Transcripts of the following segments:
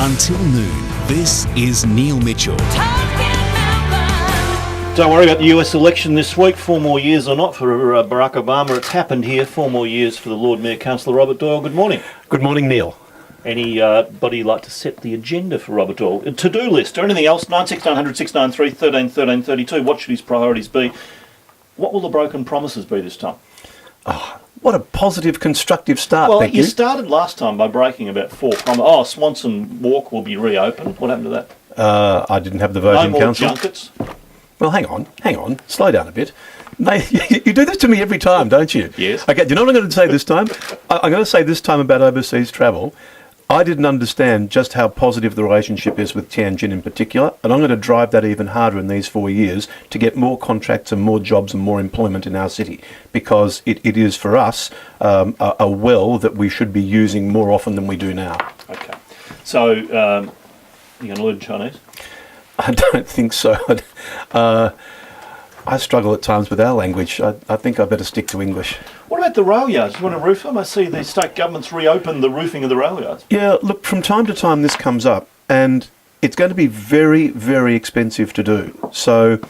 Until noon, this is Neil Mitchell. Don't worry about the US election this week, 4 more years or not for Barack Obama. It's happened here, 4 more years for the Lord Mayor, Councillor Robert Doyle. Good morning. Good morning, Neil. Anybody like to set the agenda for Robert Doyle? A to-do list or anything else? 96900 693 13 13 32. What should his priorities be? What will the broken promises be this time? Oh, what a positive, constructive start. Well, thank you you. started last time by breaking about 4 promises. Oh, Swanson Walk will be reopened. What happened to that? I didn't have the vote in No more council. junkets. Well, hang on, slow down a bit. You do this to me every time, don't you? Yes. Okay, do you know what I'm going to say this time? I'm going to say this time about overseas travel. I didn't understand just how positive the relationship is with Tianjin in particular, and I'm going to drive that even harder in these 4 years to get more contracts and more jobs and more employment in our city, because it is for us a well that we should be using more often than we do now. Okay. So, you're going to learn Chinese? I don't think so. I struggle at times with our language. I think I better stick to English. What about the rail yards? You want to roof them? I see the state government's reopened the roofing of the rail yards. Yeah, look, from time to time this comes up, and it's going to be very, very expensive to do. So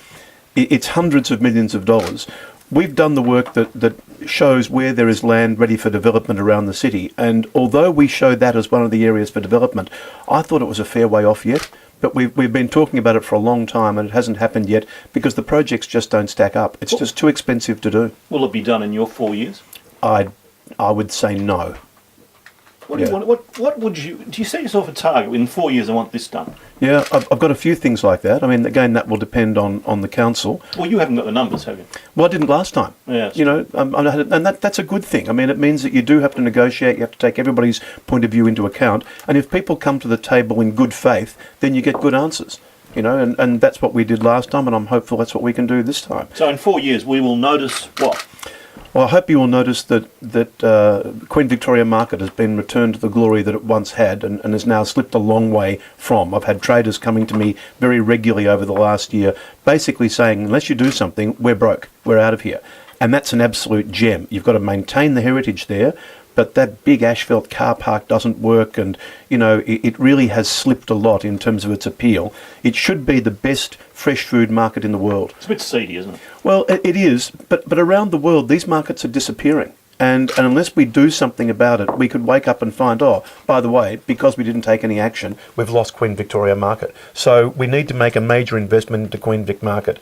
it's hundreds of millions of dollars. We've done the work that shows where there is land ready for development around the city, and although we showed that as one of the areas for development, I thought it was a fair way off yet. But we've been talking about it for a long time, and it hasn't happened yet because the projects just don't stack up. It's just too expensive to do. Will it be done in your 4 years? I would say no. What do you want? What would you? Do you set yourself a target? In 4 years, I want this done. Yeah, I've got a few things like that. I mean, again, that will depend on the council. Well, you haven't got the numbers, have you? Well, I didn't last time. Yeah. You know, and that's a good thing. I mean, it means that you do have to negotiate. You have to take everybody's point of view into account. And if people come to the table in good faith, then you get good answers. You know, and that's what we did last time, and I'm hopeful that's what we can do this time. So in 4 years, we will notice what? Well, I hope you will notice that Queen Victoria Market has been returned to the glory that it once had, and has now slipped a long way from. I've had traders coming to me very regularly over the last year, basically saying, unless you do something, we're broke, we're out of here. And that's an absolute gem. You've got to maintain the heritage there, but that big asphalt car park doesn't work, and, you know, it really has slipped a lot in terms of its appeal. It should be the best fresh food market in the world. It's a bit seedy, isn't it? Well, it is, but around the world, these markets are disappearing. And unless we do something about it, we could wake up and find, oh, by the way, because we didn't take any action, we've lost Queen Victoria Market. So we need to make a major investment into Queen Vic Market.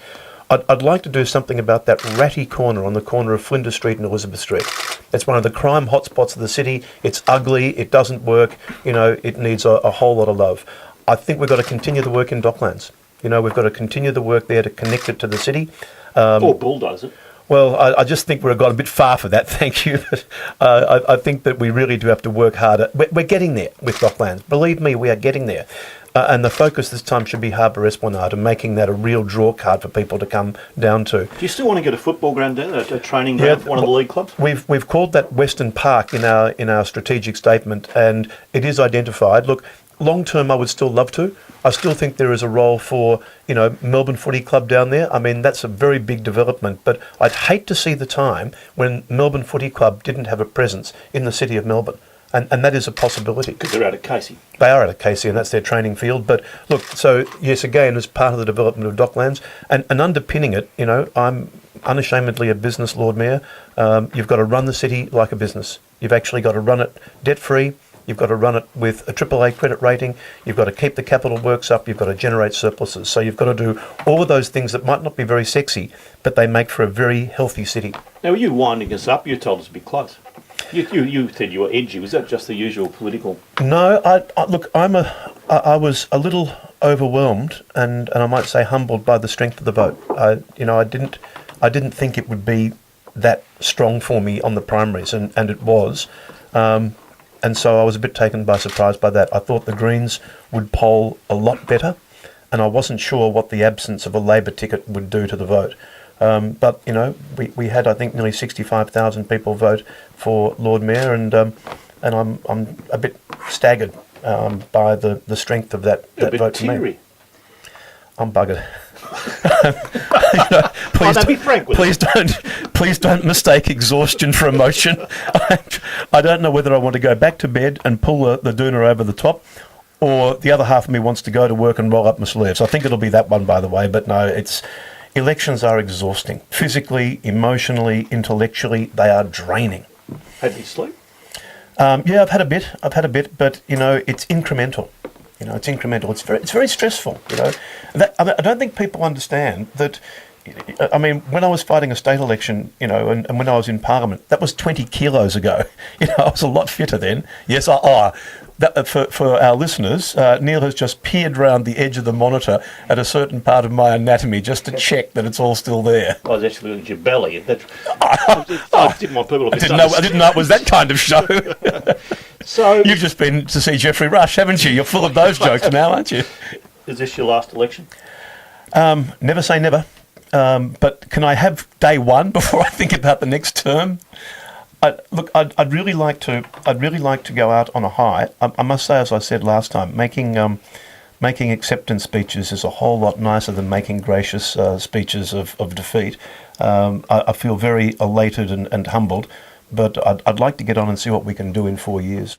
I'd like to do something about that ratty corner on the corner of Flinders Street and Elizabeth Street. It's one of the crime hotspots of the city. It's ugly. It doesn't work. You know, it needs a whole lot of love. I think we've got to continue the work in Docklands. You know, we've got to continue the work there to connect it to the city. Or bulldoze it. Well, I just think we've got a bit far for that, thank you. But I think that we really do have to work harder. We're getting there with Docklands. Believe me, we are getting there. And the focus this time should be Harbour Esplanade and making that a real draw card for people to come down to. Do you still want to get a football ground down, a training ground for one of the league clubs? We've called that Western Park in our strategic statement, and it is identified. Look, long term, I would still love to. I still think there is a role for, you know, Melbourne Footy Club down there. I mean, that's a very big development, but I'd hate to see the time when Melbourne Footy Club didn't have a presence in the city of Melbourne. And that is a possibility. Because they're out at Casey. They are out at Casey, and that's their training field. But look, so yes, again, as part of the development of Docklands, and underpinning it, you know, I'm unashamedly a business Lord Mayor. You've got to run the city like a business. You've actually got to run it debt-free. You've got to run it with a AAA credit rating. You've got to keep the capital works up. You've got to generate surpluses. So you've got to do all of those things that might not be very sexy, but they make for a very healthy city. Now, were you winding us up? You told us to be close. You said you were edgy. Was that just the usual political? No, look, I was a little overwhelmed and I might say humbled by the strength of the vote. I didn't think it would be that strong for me on the primaries, and it was. And so I was a bit taken by surprise by that. I thought the Greens would poll a lot better, and I wasn't sure what the absence of a Labor ticket would do to the vote. But, you know, we had, I think, nearly 65,000 people vote for Lord Mayor, and I'm a bit staggered by the strength of that vote to me. I'm buggered. Please, be frank with Please don't mistake exhaustion for emotion. I don't know whether I want to go back to bed and pull the doona over the top, or the other half of me wants to go to work and roll up my sleeves. I think it'll be that one, by the way. But no, elections are exhausting. Physically, emotionally, intellectually, they are draining. Had any sleep? Yeah, I've had a bit, but it's incremental. It's incremental. It's very stressful. I don't think people understand that. I mean, when I was fighting a state election, and when I was in Parliament, that was 20 kilos ago. I was a lot fitter then. Yes, for our listeners, Neil has just peered round the edge of the monitor at a certain part of my anatomy just to check that it's all still there. I was actually looking at your belly. I didn't want people to I didn't know it was that kind of show. So you've just been to see Geoffrey Rush, haven't you? You're full of those jokes now, aren't you? Is this your last election? Never say never. But can I have day one before I think about the next term? I'd really like to go out on a high. I must say, as I said last time, making acceptance speeches is a whole lot nicer than making gracious speeches of defeat. I feel very elated and humbled, but I'd like to get on and see what we can do in 4 years.